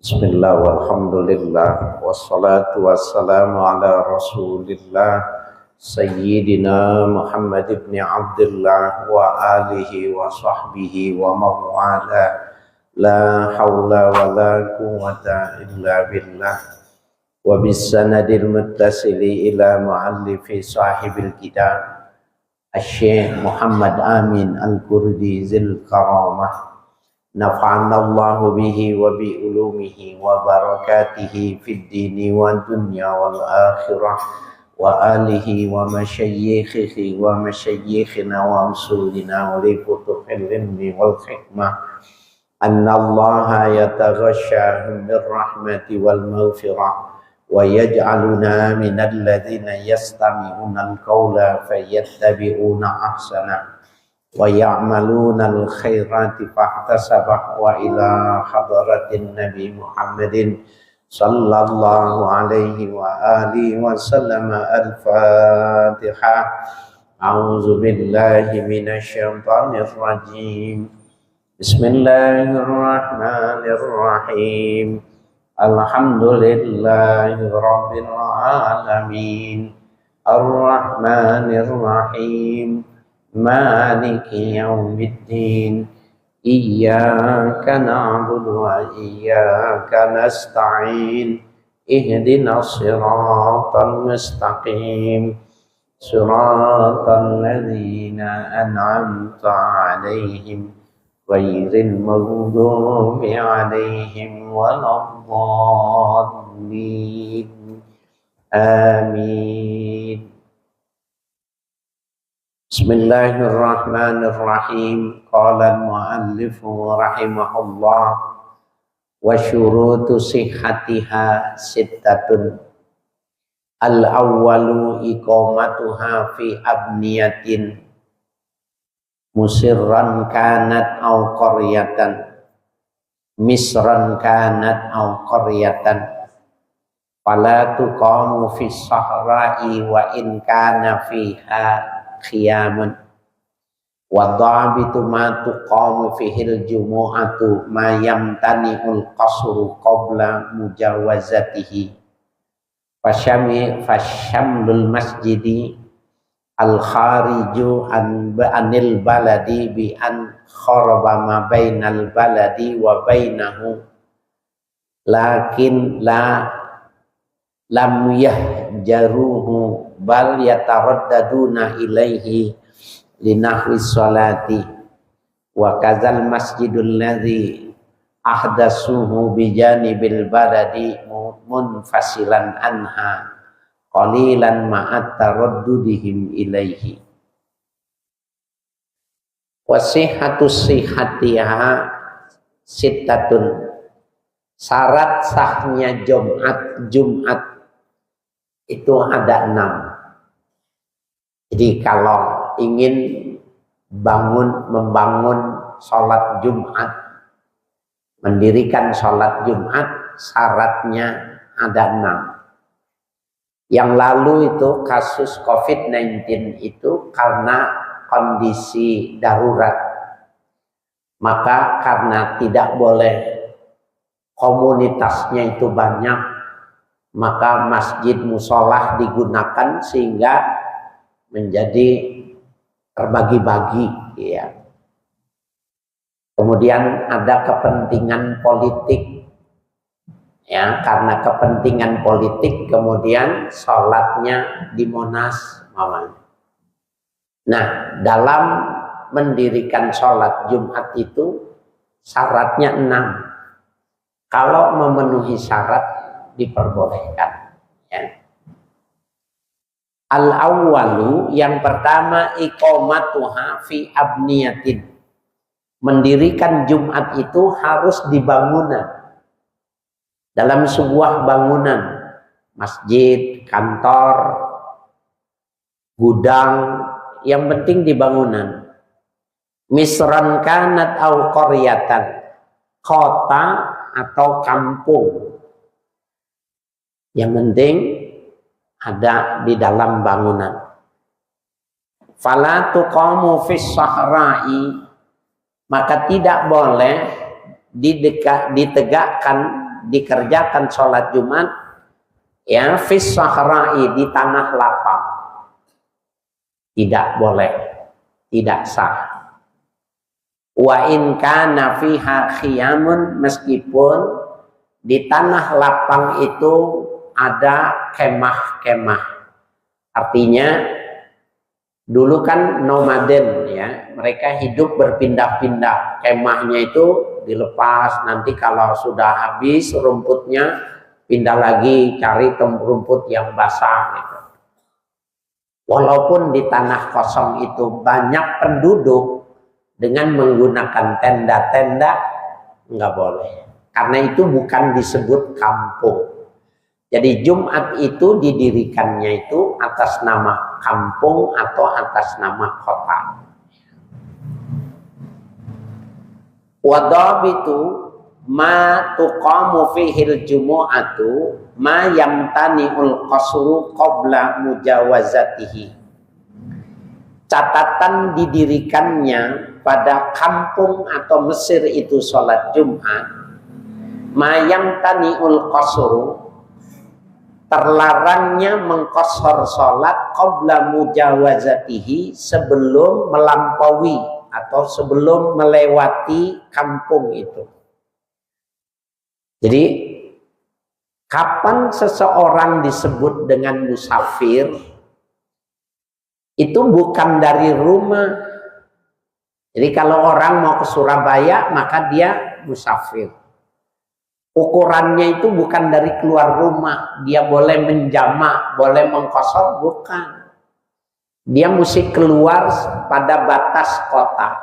Bismillah walhamdulillah wassalatu wassalamu ala rasulillah Sayyidina Muhammad ibn Abdullah wa alihi wa sahbihi wa mawala la hawla wa la quwwata illa billah wa bisanadil muttasili ila muallifi sahibil kitab Asy-Syaikh Muhammad Amin Al-Qurdi Zil Karamah nafa'anallahu bihi wa bi ulumihi wa barakatihi fid dini wa dunya wal akhirah wa alihi wa masyayikhihi wa masyayikhina wa amsulina wa li kutufil ilmi wal hikmah annallaha yataghashahum bir rahmati wal maghfirah wa yaj'aluna minal ladzina yastami'una al-qawla fayattabi'una ahsana wa ya'maluna al-khairati fahtasabah wa ila hadratin Nabi Muhammadin sallallahu alaihi wa alihi wa sallam al-Fatihah. A'udzu billahi minasy syaithanir rajim. Bismillahirrahmanirrahim. Alhamdulillahi rabbil alamin. Ar-Rahmanir Rahim. Maliki yaumiddin. Iyyaka na'budu wa iyyaka nasta'in. Ihdinas siratal mustaqim. Siratal ladzina an'amta 'alaihim ghairil maghdubi 'alaihim waladdallin. Amin. Bismillahirrahmanirrahim. Qala al-muallifu rahimahullah wa syurutu sihhatiha sittatun. Al-awwalu iqamatuha fi abniyatin musirran kanat aw qaryatan misran kanat aw qaryatan fala tuqamu fi sahra'i wa in kana fiha khiyamun wa dhabitu ma tuqamu fihil jumu'atu ma yamtani'ul qasru qabla mujawazatihi fasyamlul masjidi al khariju anil baladi bi an kharaba ma bainal baladi wa bainahu lakin lam yahjaruhu bal yataraddaduna ilaihi linahwi sholati wa kadzal masjidul ladzi ahdasuhu bijanibil baladi munfasilan anha qalilan ma'at taraddudihim ilaihi. Wasihhatu sihhatiha sittatun. Syarat sahnya Jumat itu ada 6. Jadi kalau ingin membangun sholat Jumat, mendirikan sholat Jumat, syaratnya ada 6. Yang lalu itu kasus COVID-19 itu karena kondisi darurat. Maka karena tidak boleh komunitasnya itu banyak, maka masjid musolah digunakan sehingga menjadi terbagi-bagi, ya. Kemudian ada kepentingan politik, ya, karena kepentingan politik kemudian sholatnya di Monas, mamanya. Nah, dalam mendirikan sholat Jumat itu syaratnya 6. Kalau memenuhi syarat diperbolehkan, ya. Al-awwalu, yang pertama, iqamatuha fi abniyatin. Mendirikan Jumat itu harus di bangunan. Dalam sebuah bangunan, masjid, kantor, gudang, yang penting di bangunan. Misran kanat au qaryatan, kota atau kampung, yang penting ada di dalam bangunan. Fala tuqamu fis sahra'i, maka tidak boleh ditegakkan dikerjakan sholat Jumat ya fis sahra'i, di tanah lapang, tidak boleh, tidak sah. Wa in kana fiha khiyamun, meskipun di tanah lapang itu ada kemah-kemah. Artinya dulu kan nomaden ya, mereka hidup berpindah-pindah. Kemahnya itu dilepas, nanti kalau sudah habis rumputnya pindah lagi cari rumput yang basah gitu. Walaupun di tanah kosong itu banyak penduduk, dengan menggunakan tenda-tenda nggak boleh, karena itu bukan disebut kampung. Jadi Jumat itu didirikannya itu atas nama kampung atau atas nama kota. Wadabitu ma tuqamu fihil jumu'atu ma yamtani'ul qasru qabla mujawazatihi. Catatan didirikannya pada kampung atau Mesir itu sholat Jumat, mayang taniul qasru, terlarangnya mengqashar sholat qabla mujawazatihi, sebelum melampaui atau sebelum melewati kampung itu. Jadi kapan seseorang disebut dengan musafir, itu bukan dari rumah. Jadi kalau orang mau ke Surabaya maka dia musafir. Ukurannya itu bukan dari keluar rumah, dia boleh menjamak, boleh mengqashar, bukan. Dia mesti keluar pada batas kota.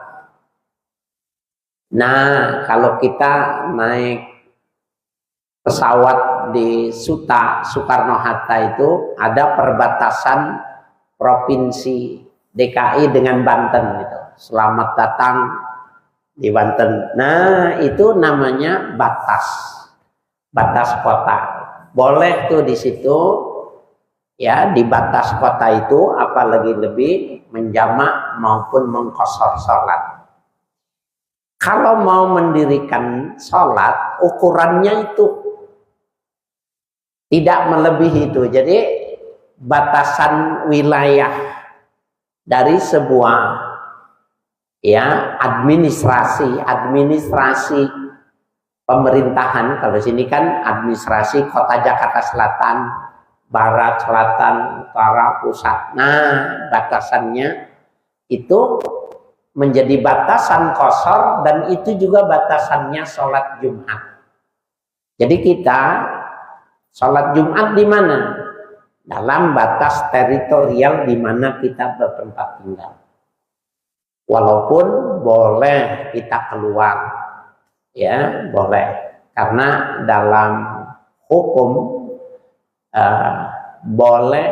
Nah, kalau kita naik pesawat di Suta, Soekarno-Hatta itu ada perbatasan Provinsi DKI dengan Banten gitu. Selamat datang di Banten. Nah, itu namanya batas kota. Boleh tuh di situ ya, di batas kota itu, apalagi lebih menjamak maupun mengqashar sholat. Kalau mau mendirikan sholat, ukurannya itu tidak melebihi itu. Jadi batasan wilayah dari sebuah ya administrasi pemerintahan. Kalau sini kan administrasi kota Jakarta Selatan, Barat, Selatan, Utara, Pusat. Nah, batasannya itu menjadi batasan qashar, dan itu juga batasannya sholat Jumat. Jadi kita sholat Jumat di mana? Dalam batas teritorial di mana kita bertempat tinggal. Walaupun boleh kita keluar, ya boleh, karena dalam hukum boleh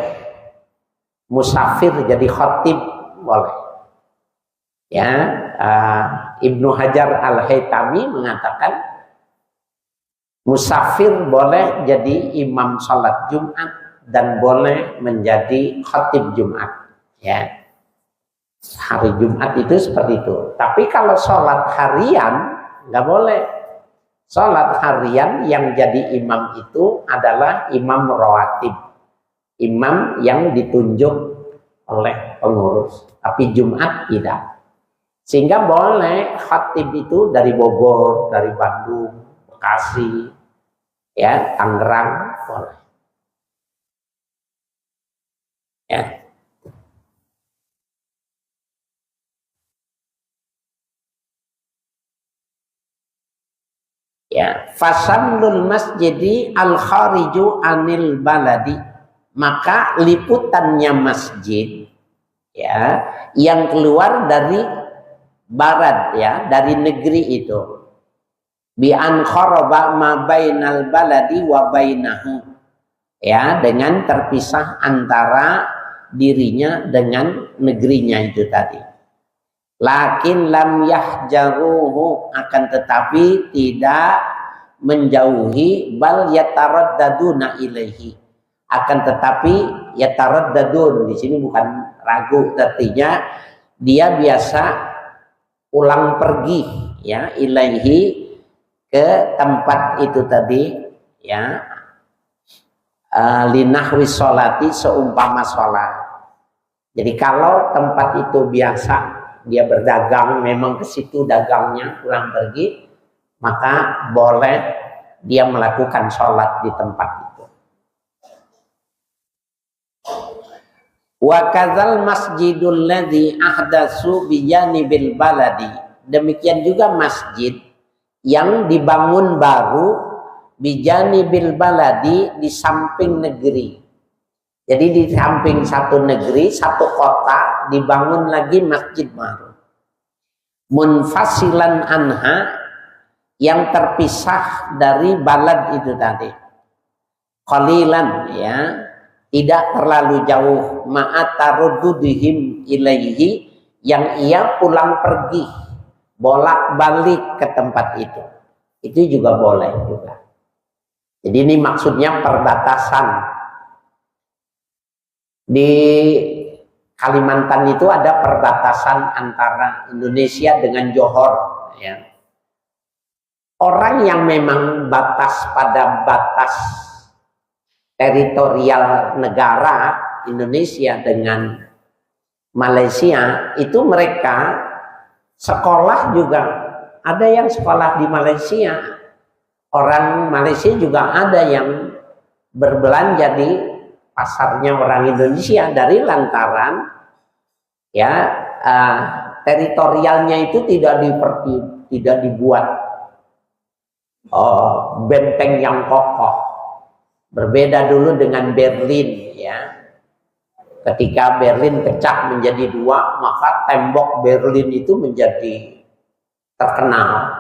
musafir jadi khatib, boleh. Ya, Ibnu Hajar Al-Haytami mengatakan musafir boleh jadi imam sholat Jumat dan boleh menjadi khatib Jumat. Ya, hari Jumat itu seperti itu. Tapi kalau sholat harian nggak boleh. Sholat harian yang jadi imam itu adalah imam rawatib, imam yang ditunjuk oleh pengurus. Tapi Jumat tidak. Sehingga boleh khatib itu dari Bogor, dari Bandung, Bekasi, ya Tangerang, boleh. Ya. Ya, fasamlul masjidi al khariju anil baladi, maka liputannya masjid ya yang keluar dari barat, ya dari negeri itu, bi an kharaba ma bainal baladi wa bainahu, ya dengan terpisah antara dirinya dengan negerinya itu tadi. Lakin lam yahjaruhu, akan tetapi tidak menjauhi, bal yataraddaduna ilaihi, akan tetapi yataraddadun di sini bukan ragu, artinya dia biasa ulang pergi ya ilaihi ke tempat itu tadi, ya, linahwi sholati, seumpama sholat. Jadi kalau tempat itu biasa dia berdagang, memang ke situ dagangnya pulang pergi, maka boleh dia melakukan sholat di tempat itu. Wa kadzal masjidul ladzi ahdatsu bi janibil baladi. Demikian juga masjid yang dibangun baru bi janibil baladi, di samping negeri. Jadi di samping satu negeri, satu kota dibangun lagi masjid baru. Munfasilan anha, yang terpisah dari balad itu tadi. Qalilan, ya, tidak terlalu jauh, ma'ataruddudihim ilaihi, yang ia pulang pergi bolak-balik ke tempat itu. Itu juga boleh juga. Jadi ini maksudnya perbatasan. Di Kalimantan itu ada perbatasan antara Indonesia dengan Johor, ya. Orang yang memang batas pada batas teritorial negara Indonesia dengan Malaysia, itu mereka sekolah juga ada yang sekolah di Malaysia. Orang Malaysia juga ada yang berbelanja di pasarnya orang Indonesia, dari lantaran, ya, teritorialnya itu tidak dibuat benteng yang kokoh. Berbeda dulu dengan Berlin, ya. Ketika Berlin pecah menjadi dua, maka tembok Berlin itu menjadi terkenal.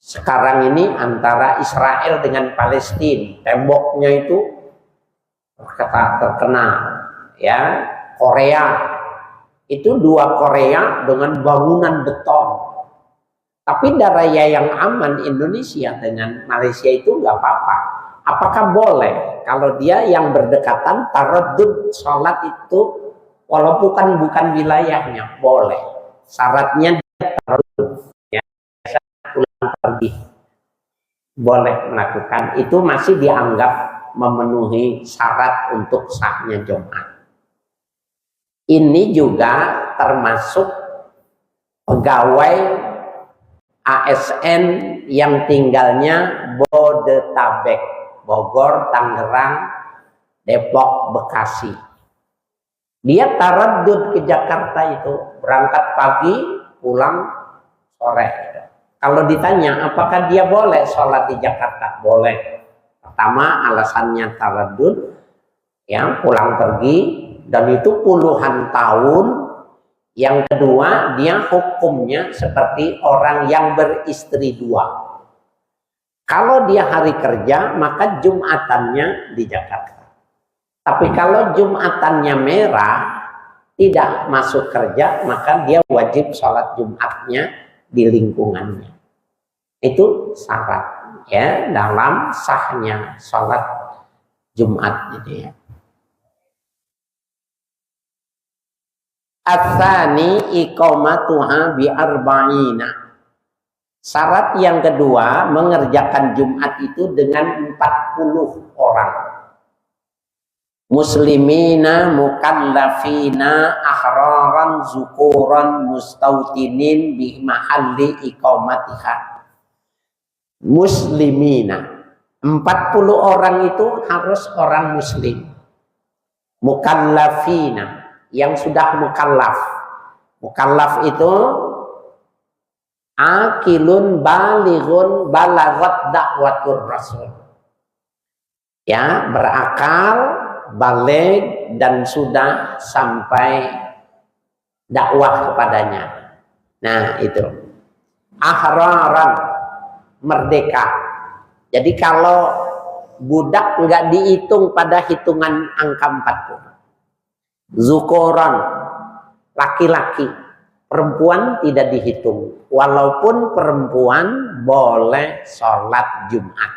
Sekarang ini antara Israel dengan Palestina, temboknya itu terkenal, ya. Korea itu dua Korea dengan bangunan beton. Tapi daraya yang aman Indonesia dengan Malaysia itu nggak apa-apa. Apakah boleh kalau dia yang berdekatan taraddud sholat itu walaupun bukan wilayahnya? Boleh. Syaratnya dia taraddud, ya, pulang pergi. Boleh melakukan itu, masih dianggap memenuhi syarat untuk sahnya Jumat. Ini juga termasuk pegawai ASN yang tinggalnya Bodetabek, Bogor, Tangerang, Depok, Bekasi. Dia taraddud ke Jakarta itu, berangkat pagi, pulang sore. Kalau ditanya apakah dia boleh sholat di Jakarta? Boleh. Pertama, alasannya taraddud, yang pulang pergi, dan itu puluhan tahun. Yang kedua, dia hukumnya seperti orang yang beristri dua. Kalau dia hari kerja, maka Jumatannya di Jakarta. Tapi kalau Jumatannya merah, tidak masuk kerja, maka dia wajib sholat Jumatnya di lingkungannya. Itu syarat, ya, dalam sahnya sholat Jumat gitu, ya. Atsani iqamatuha bi arba'ina. Syarat yang kedua, mengerjakan Jumat itu dengan 40 orang. Muslimina mukallafina ahraran zukuran mustautinin bi mahalli iqamatiha. Muslimina, 40 orang itu harus orang muslim. Mukallafina, yang sudah mukallaf. Mukallaf itu akilun balighun balagat dakwatur rasul, ya, berakal, baligh, dan sudah sampai dakwah kepadanya. Nah, itu ahraran, merdeka. Jadi kalau budak nggak dihitung pada hitungan angka 40. Zukuran, laki-laki. Perempuan tidak dihitung, walaupun perempuan boleh sholat Jumat.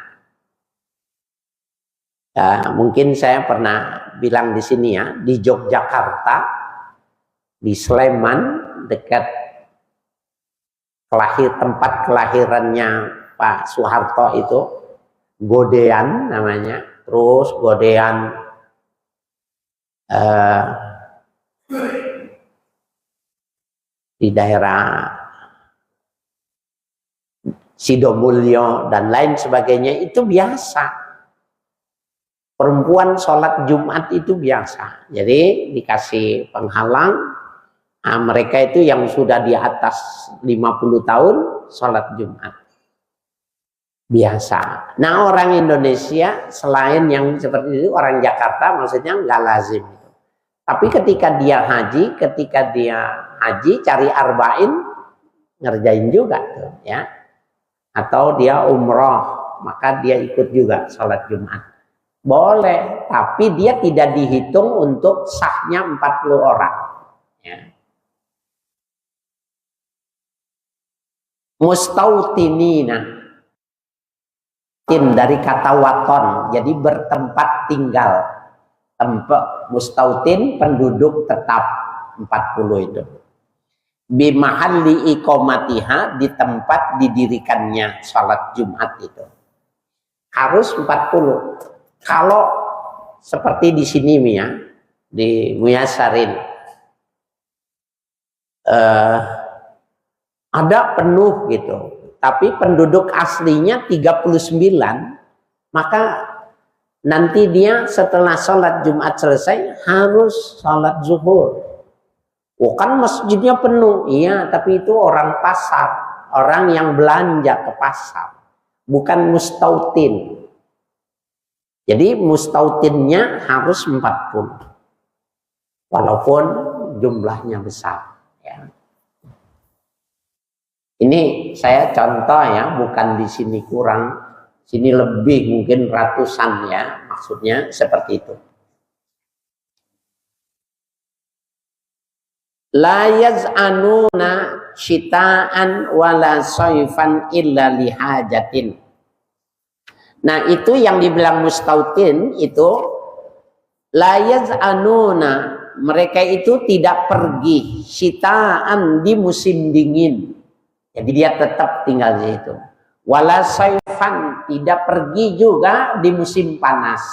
Mungkin saya pernah bilang di sini, ya, di Yogyakarta, di Sleman, dekat tempat kelahirannya Pak Soeharto itu, Godean namanya, terus Godean di daerah Sidomulyo dan lain sebagainya, itu biasa. Perempuan sholat Jumat itu biasa. Jadi dikasih penghalang, nah, mereka itu yang sudah di atas 50 tahun sholat Jumat biasa. Nah, orang Indonesia selain yang seperti itu, orang Jakarta maksudnya nggak lazim. Tapi ketika dia haji cari arba'in, ngerjain juga tuh, ya. Atau dia umroh, maka dia ikut juga sholat Jumat. Boleh, tapi dia tidak dihitung untuk sahnya 40 orang. Ya. Mustautinina, dari kata waton, jadi bertempat tinggal. Tempat mustautin, penduduk tetap 40 itu. Bimahalli iqomatiha, di tempat didirikannya sholat Jumat itu. Harus 40. Kalau seperti di sini ya, di Muyasarin, ada penuh gitu, tapi penduduk aslinya 39, maka nanti dia setelah sholat Jumat selesai harus sholat zuhur. Oh kan masjidnya penuh, iya, tapi itu orang pasar, orang yang belanja ke pasar, bukan mustautin. Jadi mustautinnya harus 40. Walaupun jumlahnya besar. Ya. Ini saya contoh ya, bukan di sini kurang, sini lebih mungkin ratusan ya, maksudnya seperti itu. La yaz'anuna syita'an wala soifan illa lihajatin. Nah itu yang dibilang mustautin itu, la yaz'anuna, mereka itu tidak pergi syita'an di musim dingin. Jadi dia tetap tinggal di situ. Wala saifan, tidak pergi juga di musim panas.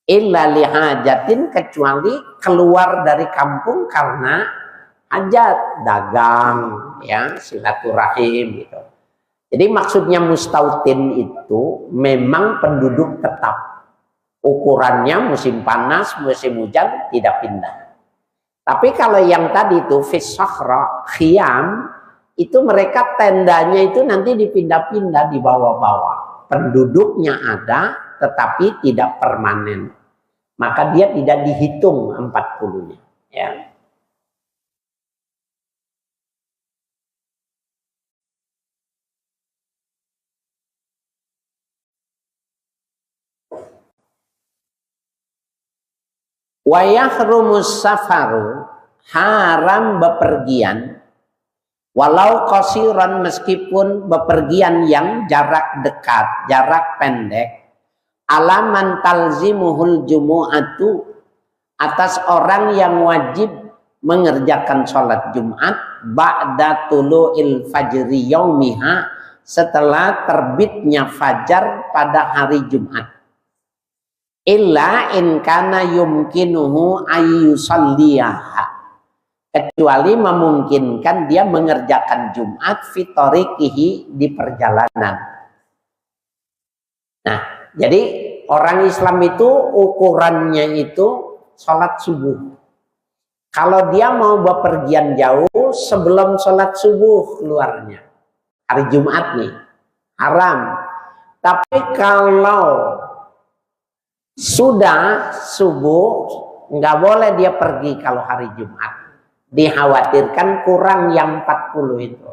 Illa lihajatin, kecuali keluar dari kampung karena hajat, dagang, ya, silaturahim gitu. Jadi maksudnya mustautin itu memang penduduk tetap. Ukurannya musim panas, musim hujan tidak pindah. Tapi kalau yang tadi itu fisahra, khiyam, itu mereka tendanya itu nanti dipindah-pindah di bawah-bawah. Penduduknya ada tetapi tidak permanen. Maka dia tidak dihitung 40-nya, ya. Wa yahrumus safaru, haram bepergian, walau qasiran, meskipun bepergian yang jarak dekat, jarak pendek, alaman talzimuhul jumu'atu, atas orang yang wajib mengerjakan sholat Jumat ba'da tulu'il fajri yaumiha, setelah terbitnya fajar pada hari Jumat. Illa in kana yumkinuhu ayyusalliyaha, kecuali memungkinkan dia mengerjakan Jumat fitorikihi, di perjalanan. Nah, jadi orang Islam itu ukurannya itu sholat subuh. Kalau dia mau bepergian jauh, sebelum sholat subuh keluarnya, hari Jumat nih, haram. Tapi kalau sudah subuh, nggak boleh dia pergi kalau hari Jumat. Dikhawatirkan kurang yang 40 itu.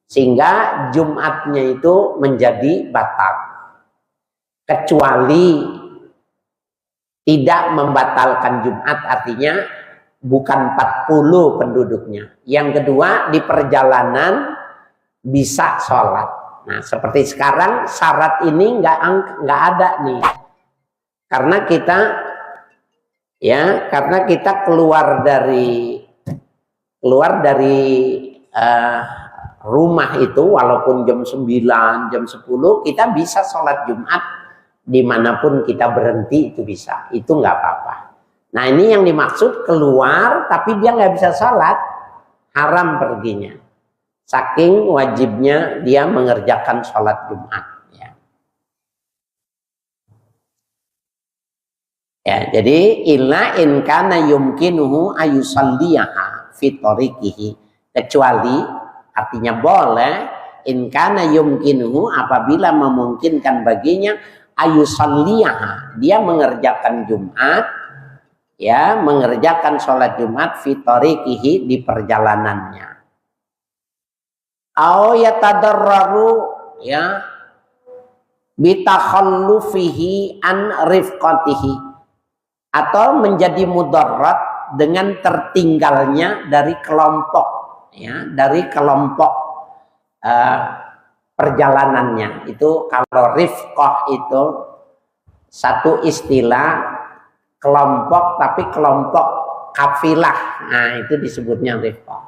Sehingga Jumatnya itu menjadi batal. Kecuali tidak membatalkan Jumat, artinya bukan 40 penduduknya. Yang kedua, di perjalanan bisa sholat. Nah, seperti sekarang syarat ini nggak ada nih. Karena kita keluar dari rumah itu walaupun jam 9, jam 10 kita bisa sholat Jumat dimanapun kita berhenti itu bisa, itu nggak apa-apa. Nah ini yang dimaksud keluar tapi dia nggak bisa sholat, haram perginya. Saking wajibnya dia mengerjakan sholat Jumat. Ya, jadi illa in kana yumkinuhu ayusalliyaha fi tariqihi, kecuali artinya boleh in kana yumkinuhu apabila memungkinkan baginya ayusalliyaha, dia mengerjakan Jumat, ya, mengerjakan sholat Jumat fi tariqihi, di perjalanannya. Au yatadarraru, ya, bitakhallufihi an rifqatihi, atau menjadi mudarat dengan tertinggalnya dari kelompok, ya, dari kelompok perjalanannya. Itu kalau rifqah itu satu istilah kelompok, tapi kelompok kafilah, nah itu disebutnya rifqah.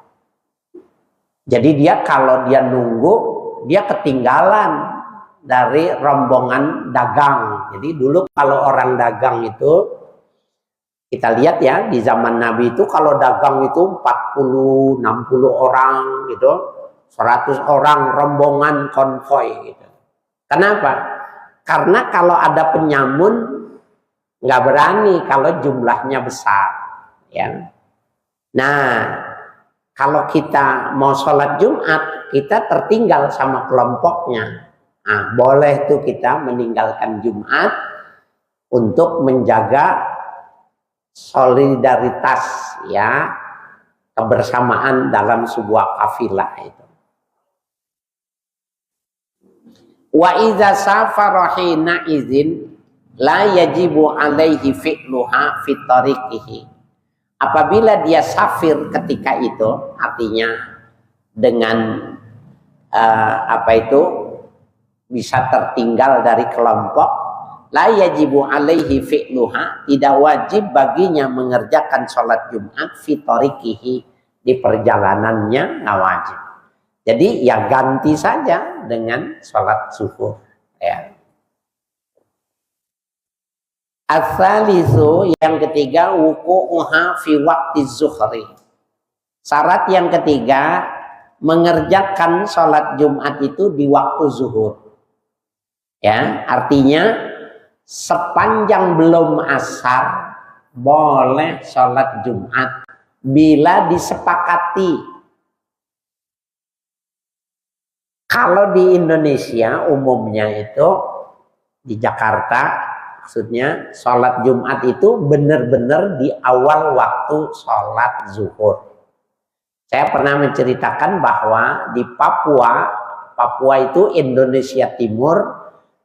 Jadi dia kalau dia nunggu, dia ketinggalan dari rombongan dagang. Jadi dulu kalau orang dagang itu, kita lihat ya di zaman Nabi itu kalau dagang itu 40, 60 orang gitu, 100 orang rombongan konvoy gitu. Kenapa? Karena kalau ada penyamun nggak berani kalau jumlahnya besar, ya. Nah, kalau kita mau sholat Jumat, kita tertinggal sama kelompoknya. Nah, boleh tuh kita meninggalkan Jumat untuk menjaga solidaritas, ya, kebersamaan dalam sebuah kafilah itu. Wa idza safara hina izin la yajibu alaihi fi'luha fi tariqihi. Apabila dia safir ketika itu, artinya dengan bisa tertinggal dari kelompok, la yajibu alaihi fi'luha, tidak wajib baginya mengerjakan sholat Jumat fi tariqihi, di perjalanannya nggak wajib. Jadi ya ganti saja dengan sholat zuhur, ya. As-salisu, yang ketiga, wuqu'uha fi waqti zuhri. Syarat yang ketiga, mengerjakan sholat Jumat itu di waktu zuhur, ya, artinya sepanjang belum asar boleh sholat Jumat bila disepakati. Kalau di Indonesia umumnya itu, di Jakarta maksudnya, sholat Jumat itu benar-benar di awal waktu sholat zuhur. Saya pernah menceritakan bahwa di Papua itu Indonesia Timur,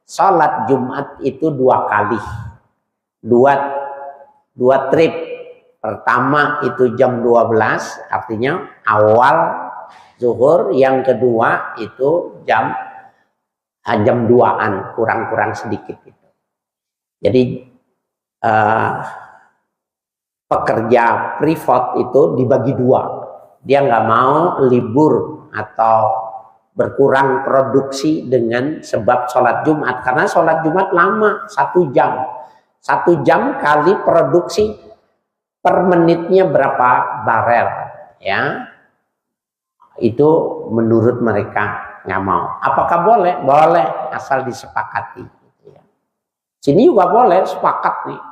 sholat Jumat itu 2 kali, dua trip. Pertama itu jam 12, artinya awal zuhur. Yang kedua itu jam 2-an, kurang sedikit itu. Jadi pekerja privat itu dibagi 2. Dia nggak mau libur atau berkurang produksi dengan sebab sholat Jumat, karena sholat Jumat lama, 1 jam. 1 jam kali produksi per menitnya berapa barel, ya. Itu menurut mereka nggak mau. Apakah boleh? Boleh, asal disepakati. Sini juga boleh, sepakat nih,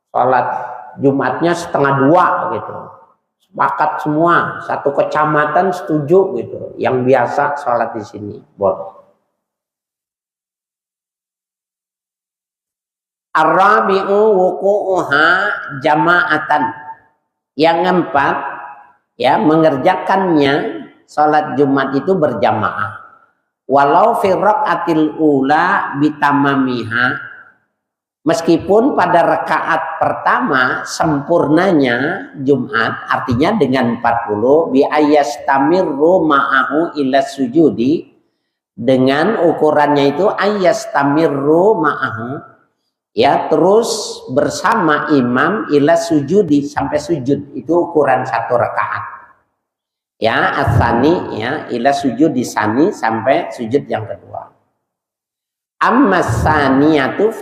sholat Jumatnya 1:30 gitu. Sepakat semua, satu kecamatan setuju gitu. Yang biasa sholat di sini boleh. Ar-rabi'u wuqu'uha jama'atan. Yang keempat, ya, mengerjakannya sholat Jumat itu berjamaah. Walau fi raqatil ula bitamamiha, meskipun pada rakaat pertama sempurnanya Jumat, artinya dengan 40, bi ayastamirru ma'ahu ila sujudi, dengan ukurannya itu ayastamirru ma'ahu, ya, terus bersama imam ila sujudi, sampai sujud. Itu ukuran 1 rakaat. Ya, asani ya, ila sujud di sani sampai sujud yang kedua. Amma saniyatu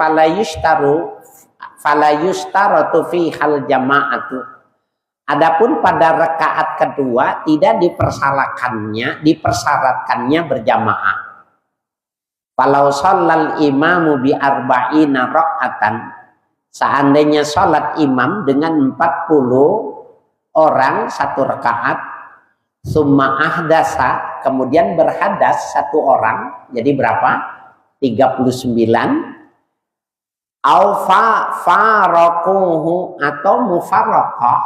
falayustaratu fi hal jama'atu. Adapun pada rakaat kedua tidak dipersyaratkannya berjamaah. Kalau shallal imamu bi arba'ina rakaatan, seandainya sholat imam dengan 40 orang satu rakaat, summa ahdasa, kemudian berhadas satu orang, jadi berapa? 39. Au faraquhu, atau mufarraqah,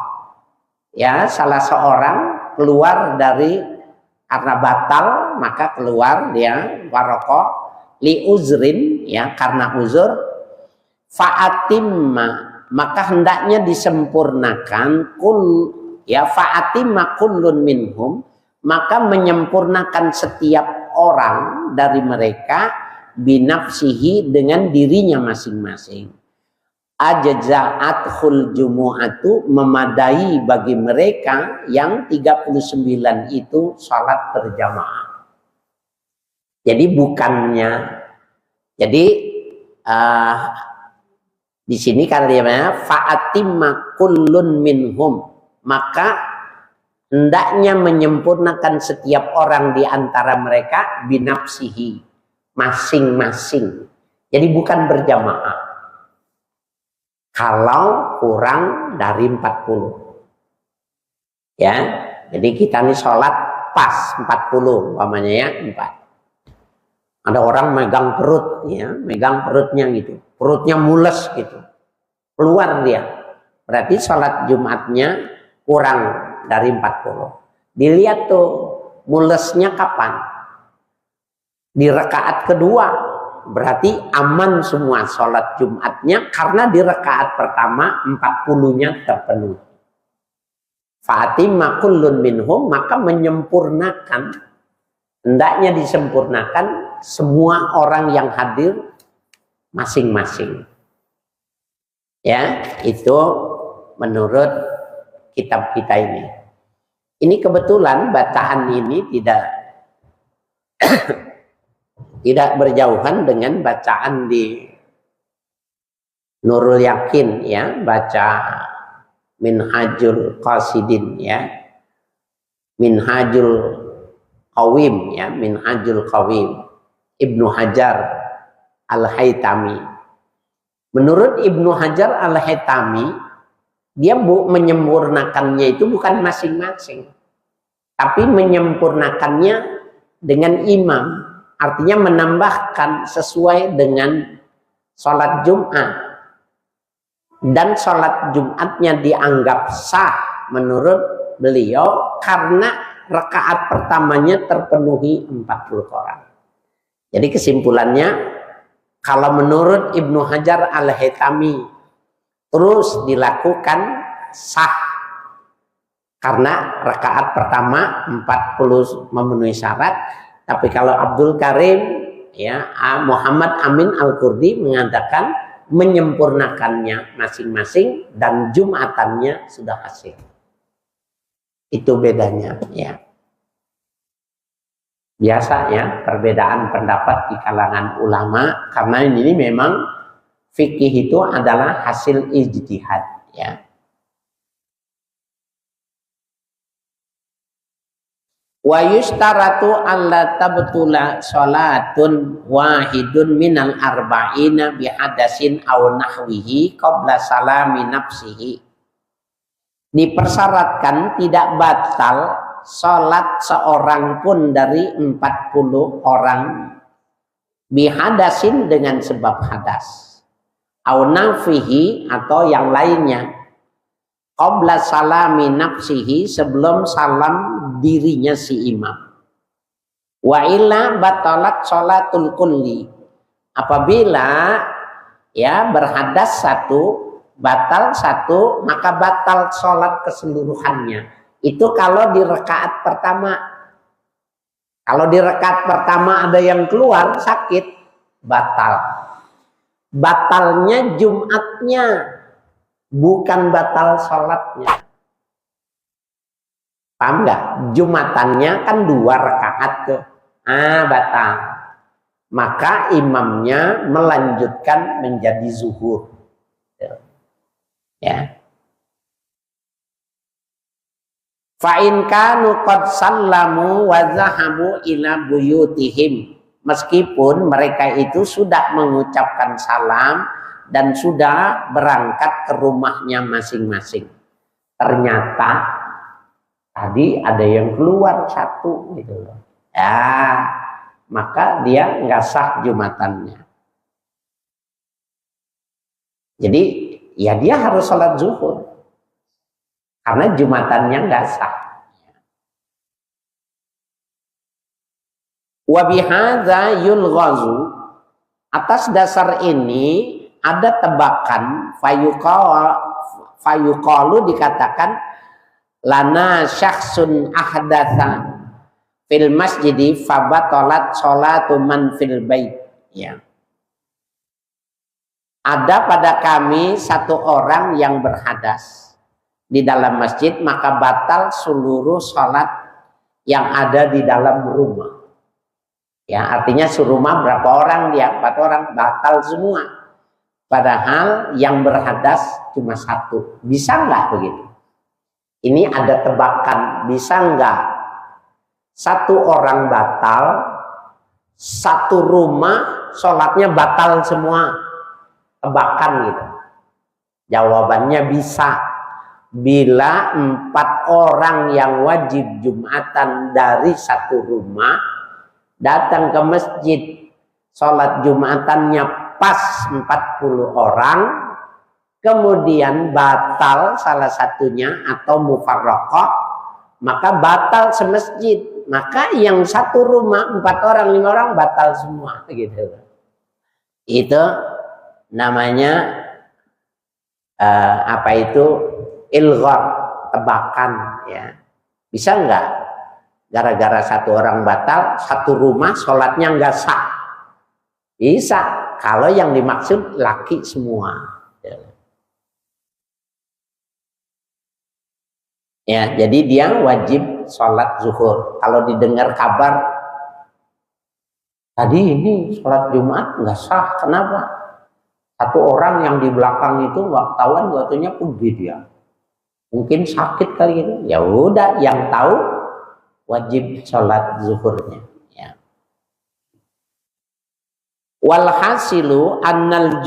ya, salah seorang keluar dari karena batal, maka keluar dia faraqah li uzrin, ya, karena uzur, fa'atimma, maka hendaknya disempurnakan fa'atimma kullun minhum, maka menyempurnakan setiap orang dari mereka binafsihi, dengan dirinya masing-masing. Ajza'athul jumu'atu, memadai bagi mereka yang 39 itu salat berjamaah. Jadi bukannya, jadi di sini kalimatnya fa'atimma kullun minhum, maka hendaknya menyempurnakan setiap orang di antara mereka binafsihi, masing-masing. Jadi bukan berjamaah kalau kurang dari 40. Ya, jadi kita nih sholat pas 40 umpamanya, ya, 4. Ada orang megang perut, ya, megang perutnya gitu, perutnya mules gitu, keluar dia, berarti sholat Jumatnya kurang dari 40. Dilihat tuh mulesnya kapan, di rakaat kedua, berarti aman semua sholat Jumatnya, karena di rakaat pertama 40-nya terpenuhi. Fatimah kullun minhum, maka menyempurnakan, hendaknya disempurnakan semua orang yang hadir masing-masing. Ya, itu menurut kitab kita ini. Ini kebetulan bacaan ini tidak berjauhan dengan bacaan di Nurul Yakin, ya, baca Minhajul Qasidin, ya, Minhajul Qawim, ya, Minhajul Qawim Ibnu Hajar Al-Haytami. Menurut Ibnu Hajar Al-Haytami, dia menyempurnakannya itu bukan masing-masing, tapi menyempurnakannya dengan imam. Artinya menambahkan sesuai dengan sholat Jumat, dan sholat Jumatnya dianggap sah menurut beliau karena rakaat pertamanya terpenuhi 40 orang. Jadi kesimpulannya, kalau menurut Ibnu Hajar Al-Haytami terus dilakukan sah karena rakaat pertama 40 memenuhi syarat. Tapi kalau Abdul Karim, ya, Muhammad Amin Al-Kurdi mengatakan menyempurnakannya masing-masing dan Jumatannya sudah hasil. Itu bedanya, ya. Biasa, ya, perbedaan pendapat di kalangan ulama, karena ini memang fikih itu adalah hasil ijtihad, ya. Wa yustaratu alla tabtula salatun wahidun minal arba'ina bihadasin aw nahwihi qabla salami nafsihi. Dipersyaratkan tidak batal salat seorang pun dari 40 orang bihadasin, dengan sebab hadas, aw nahwihi, atau yang lainnya, qabla salami nafsihi, sebelum salam dirinya si imam. Wa illa batalat sholatul kulli, apabila, ya, berhadas satu, batal satu, maka batal sholat keseluruhannya. Itu kalau di rakaat pertama. Kalau di rakaat pertama ada yang keluar sakit, batal. Batalnya Jumatnya, bukan batal sholatnya. Paham nggak? Jumatannya kan 2 rakaat tuh. Batal. Maka imamnya melanjutkan menjadi zuhur. Ya. Fa in kanu qad sallamu wa zahabu ila buyutihim, meskipun mereka itu sudah mengucapkan salam dan sudah berangkat ke rumahnya masing-masing, ternyata tadi ada yang keluar satu gitu loh, ya maka dia nggak sah jumatannya. Jadi ya dia harus sholat zuhur karena jumatannya nggak sah. Wa bihadza yulghazu, atas dasar ini ada tebakan fayuqalu dikatakan lana syakhsun ahdatsa fil masjidi fabatalat sholatu man fil bait. Ya. Ada pada kami satu orang yang berhadas di dalam masjid, maka batal seluruh sholat yang ada di dalam rumah. Ya, artinya serumah berapa orang dia? 4 orang, batal semua. Padahal yang berhadas cuma 1. Bisa nggak begitu? Ini ada tebakan, bisa nggak 1 orang batal, 1 rumah sholatnya batal semua? Tebakan gitu. Jawabannya bisa. Bila 4 orang yang wajib Jumatan dari 1 rumah datang ke masjid, sholat Jumatannya pas 40 orang, kemudian batal salah satunya atau mufarraqah, maka batal semasjid. Maka yang 1 rumah 4 orang 5 orang batal semua gitu. Itu namanya ilghar, tebakan ya. Bisa nggak gara-gara 1 orang batal 1 rumah sholatnya nggak sah? Bisa kalau yang dimaksud laki semua. Ya, jadi dia wajib sholat zuhur. Kalau didengar kabar tadi ini sholat Jumat nggak sah, kenapa? 1 orang yang di belakang itu wartawan katanya pergi dia. Mungkin sakit kali gitu. Ya udah, yang tahu wajib sholat zuhurnya. Ya. Walhasilu annal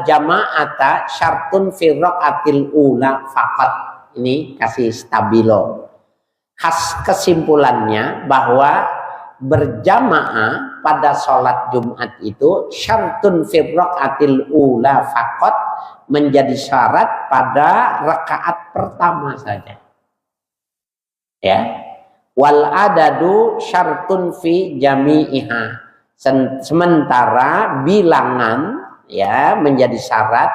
jama'ata syartun fi raqatil ula faqat. Ini kasih stabilo. Kesimpulannya bahwa berjamaah pada sholat Jumat itu syartun fi raqatil ula faqat, menjadi syarat pada rakaat pertama saja. Ya. Wal adadu syartun fi jami'iha. Sementara bilangan ya menjadi syarat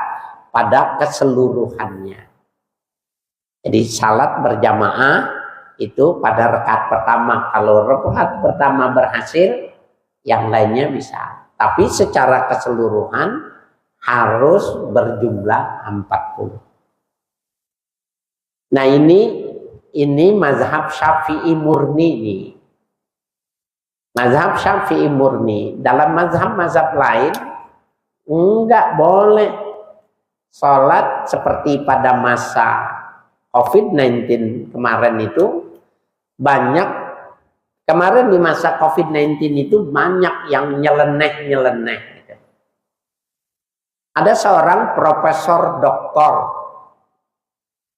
pada keseluruhannya. Jadi salat berjamaah itu pada rakaat pertama. Kalau rakaat pertama berhasil, yang lainnya bisa. Tapi secara keseluruhan harus berjumlah 40. Nah ini mazhab Syafi'i murni nih. Mazhab Syafi'i murni. Dalam mazhab-mazhab lain enggak boleh sholat seperti pada masa COVID-19 kemarin itu. Banyak kemarin di masa COVID-19 itu banyak yang nyeleneh gitu. Ada seorang profesor doktor,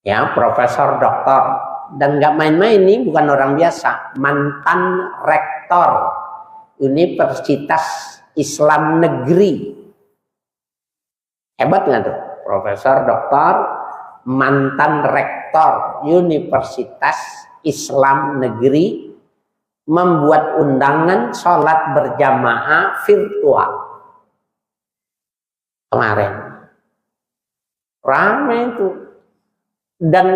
ya profesor doktor, dan nggak main-main, ini bukan orang biasa, mantan rektor Universitas Islam Negeri. Hebat nggak tuh? Profesor doktor, mantan rektor Universitas Islam Negeri, membuat undangan sholat berjamaah virtual kemarin. Ramai itu. Dan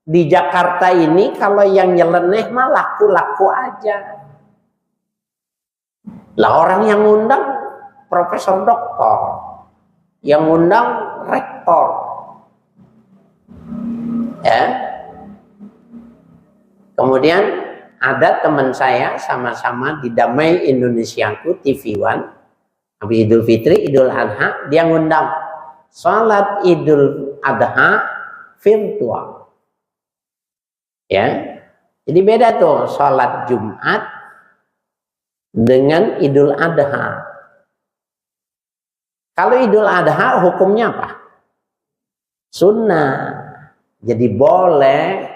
di Jakarta ini kalau yang nyeleneh mah laku-laku aja. Lah orang yang ngundang profesor doktor, yang ngundang rektor. Ya. Kemudian ada teman saya sama-sama di Damai Indonesiaku TV One, habis Idul Fitri, Idul Adha, dia ngundang sholat Idul Adha virtual. Ya, jadi beda tuh sholat Jumat dengan Idul Adha. Kalau Idul Adha hukumnya apa? Sunnah. Jadi boleh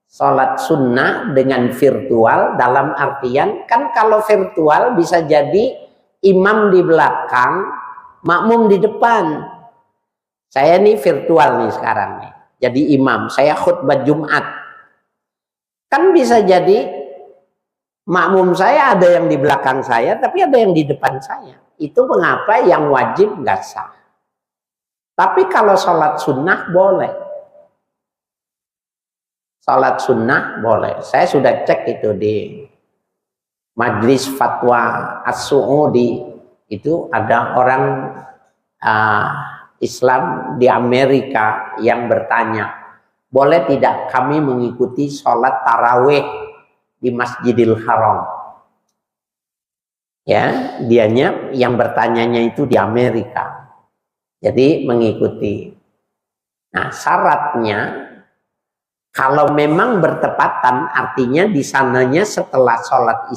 sholat sunnah dengan virtual, dalam artian kan kalau virtual bisa jadi imam di belakang, makmum di depan. Saya nih virtual nih sekarang nih, jadi imam, saya khutbah Jumat. Kan bisa jadi makmum saya ada yang di belakang saya, tapi ada yang di depan saya. Itu mengapa yang wajib nggak sah. Tapi kalau sholat sunnah boleh. Sholat sunnah boleh. Saya sudah cek itu di Majelis Fatwa As-Su'udi. Itu ada orang Islam di Amerika yang bertanya, boleh tidak kami mengikuti sholat tarawih di Masjidil Haram? Ya, dianya yang bertanyanya itu di Amerika. Jadi mengikuti. Nah, syaratnya kalau memang bertepatan, artinya di sananya setelah sholat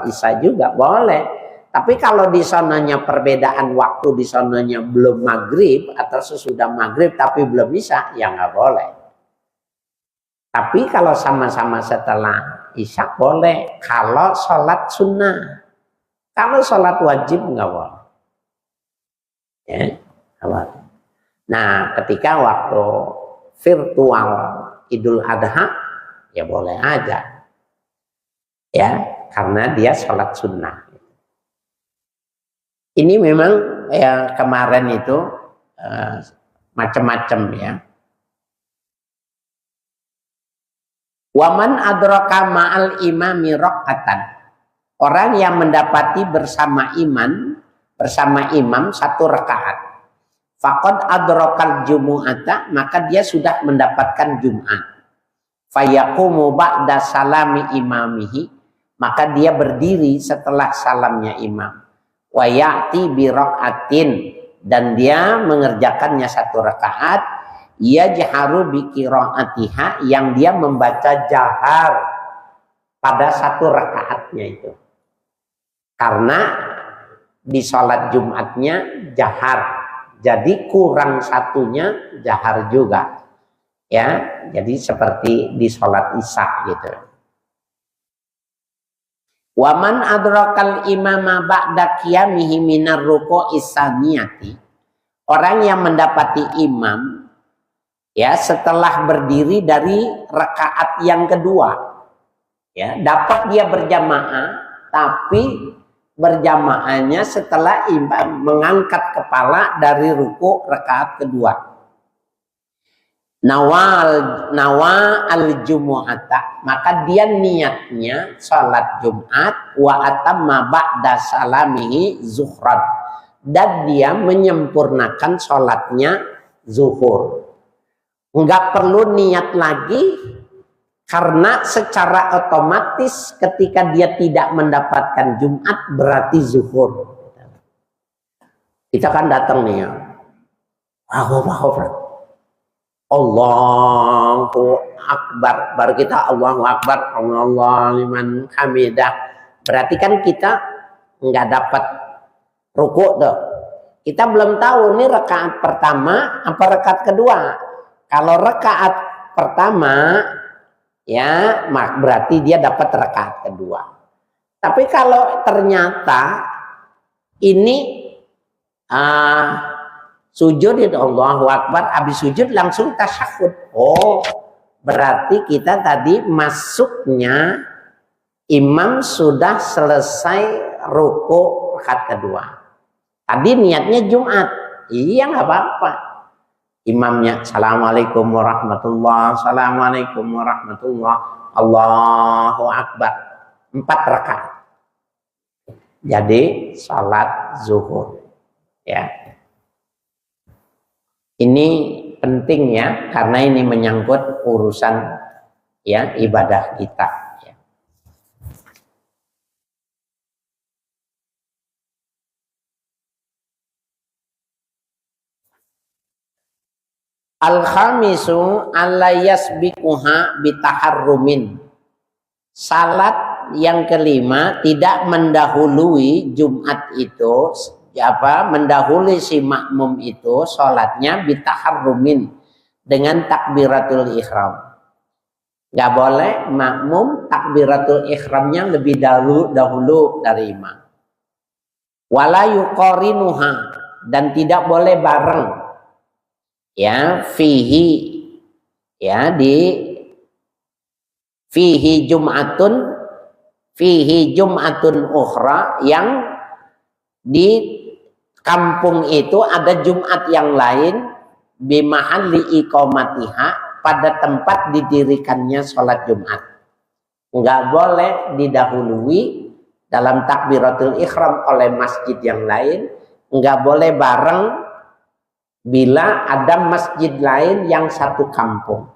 isya juga boleh. Tapi kalau di sananya perbedaan waktu, di sananya belum maghrib atau sesudah maghrib tapi belum isya, ya nggak boleh. Tapi kalau sama-sama setelah isya boleh. Kalau sholat sunnah, kalau sholat wajib nggak boleh. Ya, nah, ketika waktu virtual Idul Adha ya boleh aja, ya, karena dia sholat sunnah. Ini memang ya kemarin itu macam-macam ya. Waman adraka ma'al imami raqatan, orang yang mendapati bersama imam satu rakaat. Faqad adrakal jumu'ata, maka dia sudah mendapatkan Jumat. Fayaqumu ba'da salami imamihi, maka dia berdiri setelah salamnya imam. Wa ya'ti bi raqatin, dan dia mengerjakannya satu rakaat. Yajharu bi qiraatiha, yang dia membaca jahar pada satu rakaatnya itu. Karena di sholat Jumatnya jahar, jadi kurang satunya jahar juga, ya. Jadi seperti di sholat isya gitu. Waman adrakal imama ba'da qiyamihi minar ruku'is saniyati, orang yang mendapati imam ya setelah berdiri dari rakaat yang kedua, ya, dapat dia berjamaah, tapi berjamaahnya setelah imam mengangkat kepala dari ruku rakaat kedua. Nawa al jumu'ata, maka dia niatnya salat Jumat, wa atamma ba'da salamihi zuhran, dan dia menyempurnakan salatnya zuhur. Enggak perlu niat lagi, karena secara otomatis ketika dia tidak mendapatkan Jumat berarti zuhur. Kita kan datang nih ya, Allahu Akbar, baru kita Allahu Akbar, Allahu liman hamidah. Berarti kan kita nggak dapat ruku tuh. Kita belum tahu ini rakaat pertama apa rakaat kedua. Kalau rakaat pertama, ya, berarti dia dapat rakaat kedua. Tapi kalau ternyata ini sujud itu Allahu Akbar, habis sujud langsung tasyahud. Oh, berarti kita tadi masuknya imam sudah selesai ruku rakaat kedua. Tadi niatnya Jumat, iya nggak apa-apa. Imamnya Assalamualaikum warahmatullahi, Assalamualaikum warahmatullahi, Allahu Akbar, 4 rakaat. Jadi salat zuhur, ya. Ini penting ya, karena ini menyangkut urusan ya ibadah kita. Ya. Al-khamisu alla yasbiquha bitaharrumin. Salat yang kelima tidak mendahului Jumat itu, mendahului si makmum itu salatnya bitaharrumin dengan takbiratul ihram. Gak boleh makmum takbiratul ihramnya lebih dahulu dari imam. Wala yuqarinuha, dan tidak boleh bareng. Ya, fihi, ya fihi Jum'atun ukhra, yang di kampung itu ada Jumat yang lain, bimahalli iqamatiha, pada tempat didirikannya sholat Jumat. Enggak boleh didahului dalam takbiratul ihram oleh masjid yang lain, enggak boleh bareng bila ada masjid lain yang satu kampung.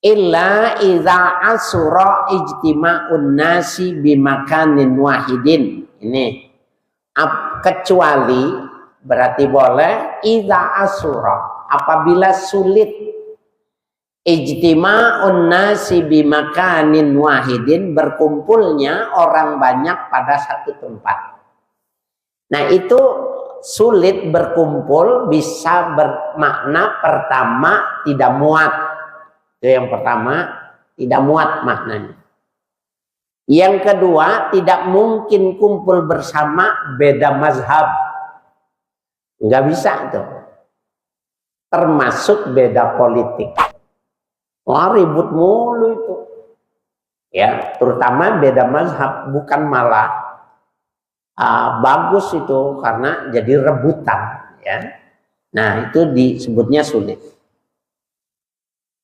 Illa idza asura ijtima'un nasi bimakanin wahidin. Ini kecuali, berarti boleh idza asura, apabila sulit ijtima'un nasi bimakanin wahidin, berkumpulnya orang banyak pada satu tempat. Nah, itu sulit berkumpul bisa bermakna pertama tidak muat. Itu yang pertama, tidak muat maknanya. Yang kedua, tidak mungkin kumpul bersama, beda mazhab. Nggak bisa itu. Termasuk beda politik. Wah, ribut mulu itu. Ya, terutama beda mazhab, bukan malah bagus itu, karena jadi rebutan, ya. Nah, itu disebutnya sulit.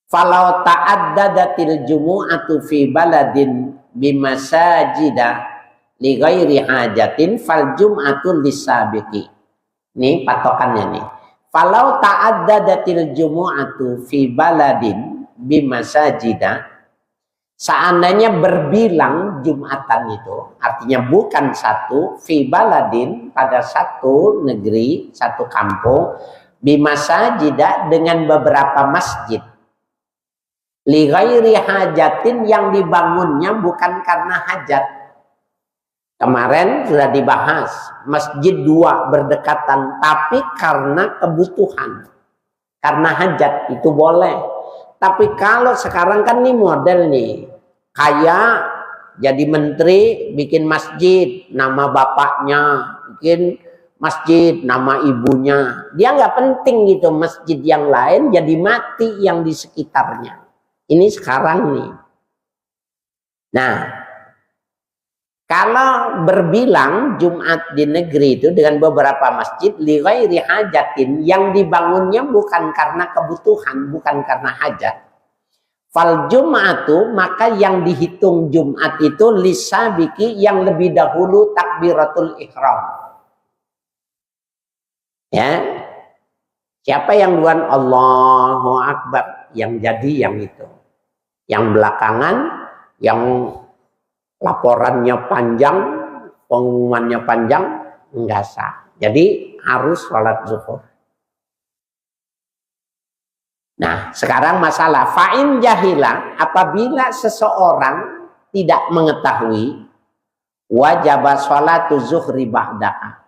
Falau ta'addadatil jumu'atu fi baladin bimasajida li ghairi hajatin fal jum'atu lisabiqi. Ini patokannya nih. Falau ta'addadatil jumu'atu fi baladin bimasajida, seandainya berbilang Jumatan itu, artinya bukan satu, fi baladin, pada satu negeri, satu kampung, bimasajida, dengan beberapa masjid, li ghairi hajatin, yang dibangunnya bukan karena hajat. Kemarin sudah dibahas, masjid dua berdekatan, tapi karena kebutuhan, karena hajat, itu boleh. Tapi kalau sekarang kan nih model nih, kaya jadi menteri bikin masjid nama bapaknya, bikin masjid nama ibunya, dia nggak penting gitu masjid yang lain, jadi mati yang di sekitarnya. Ini sekarang nih. Nah, kalau berbilang Jumat di negeri itu dengan beberapa masjid, li ghairi hajatin, yang dibangunnya bukan karena kebutuhan, bukan karena hajat. Fal Jum'atu, maka yang dihitung Jumat itu lisabiki, yang lebih dahulu takbiratul ihram. Ya. Siapa yang duluan Allahu Akbar, yang jadi yang itu. Yang belakangan, yang laporannya panjang, pengumumannya panjang, enggak sah. Jadi harus sholat zuhur. Nah, sekarang masalah fa'in jahila, apabila seseorang tidak mengetahui, wajib sholatu zuhri ba'daha,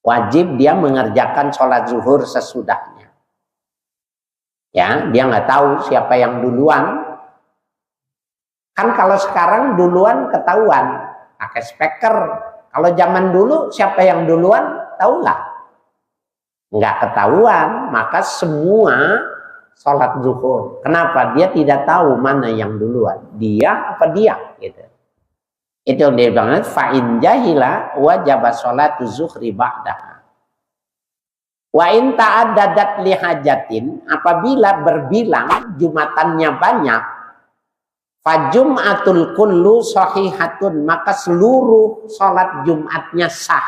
wajib dia mengerjakan sholat zuhur sesudahnya. Ya, dia nggak tahu siapa yang duluan. Kan kalau sekarang duluan ketahuan, pakai speaker. Kalau zaman dulu siapa yang duluan, tahu nggak? Nggak ketahuan, maka semua sholat zuhur. Kenapa? Dia tidak tahu mana yang duluan, dia apa dia, gitu. Itu yang dia bilang, fa'in jahila wajib sholatu zuhri ba'daha. Wa in ta'addadat li hajatin, apabila berbilang jumatannya banyak, fajum'atul kullu sahihatun, maka seluruh sholat Jumatnya sah.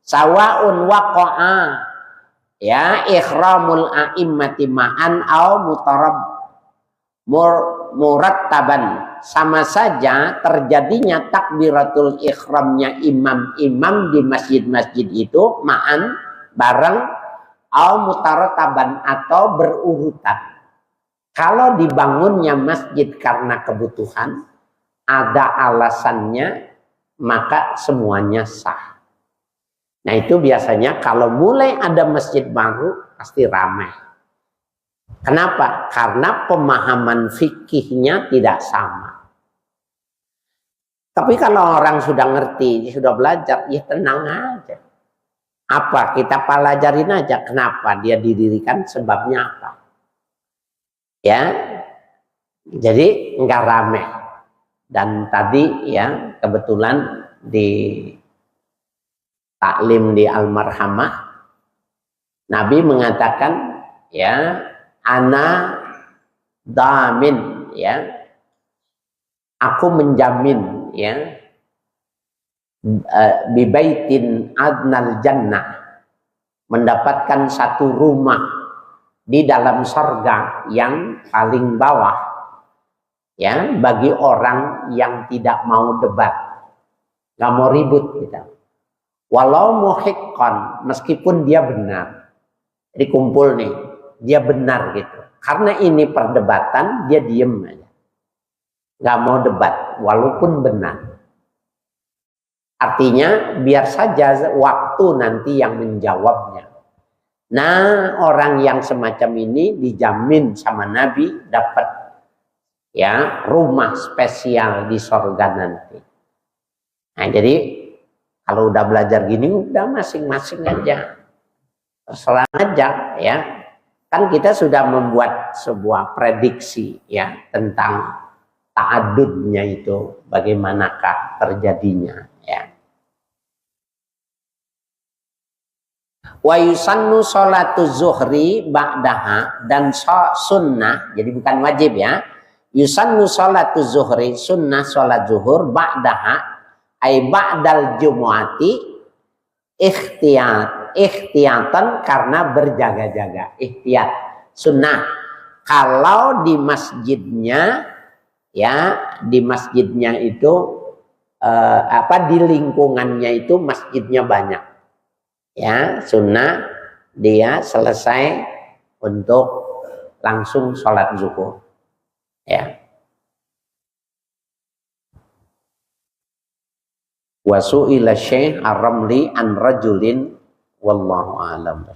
Sawa'un waqa'a, ya, ikhramul a'immati ma'an au murattaban, sama saja terjadinya takbiratul ihramnya imam-imam di masjid-masjid itu ma'an bareng au mutarattaban atau berurutan. Kalau dibangunnya masjid karena kebutuhan, ada alasannya, maka semuanya sah. Nah itu biasanya kalau mulai ada masjid baru pasti ramai. Kenapa? Karena pemahaman fikihnya tidak sama. Tapi kalau orang sudah ngerti, sudah belajar, ya tenang aja. Apa? Kita pelajarin aja. Kenapa dia didirikan, sebabnya apa? Ya, jadi nggak rame. Dan tadi ya kebetulan di taklim di Al-Marhamah, Nabi mengatakan ya, ana damin, ya, aku menjamin, ya, bibaitin adnal jannah, mendapatkan satu rumah di dalam surga yang paling bawah, ya, bagi orang yang tidak mau debat, nggak mau ribut gitu. Walau muhiqqan, meskipun dia benar, dikumpul nih, dia benar gitu. Karena ini perdebatan, dia diem aja, nggak mau debat, walaupun benar. Artinya biar saja waktu nanti yang menjawabnya. Nah, orang yang semacam ini dijamin sama Nabi dapat ya rumah spesial di surga nanti. Nah, jadi kalau udah belajar gini, udah masing-masing aja, terserah aja, ya. Kan kita sudah membuat sebuah prediksi ya tentang ta'adudnya itu, bagaimanakah terjadinya, ya. Wa yusannu sholatu zuhri ba'daha, dan sunnah, jadi bukan wajib ya. Yusannu sholatu zuhri, sunnah sholat zuhur ba'daha, ay ba'dal jumu'ati, ikhtiyatan, karena berjaga-jaga, ihtiyat, sunnah. Kalau di masjidnya, ya, di masjidnya itu di lingkungannya itu masjidnya banyak, ya, sunnah dia selesai untuk langsung sholat zuhur, ya. Wa su'ila Syekh Ar-Ramli an rajulin wallahu a'lam.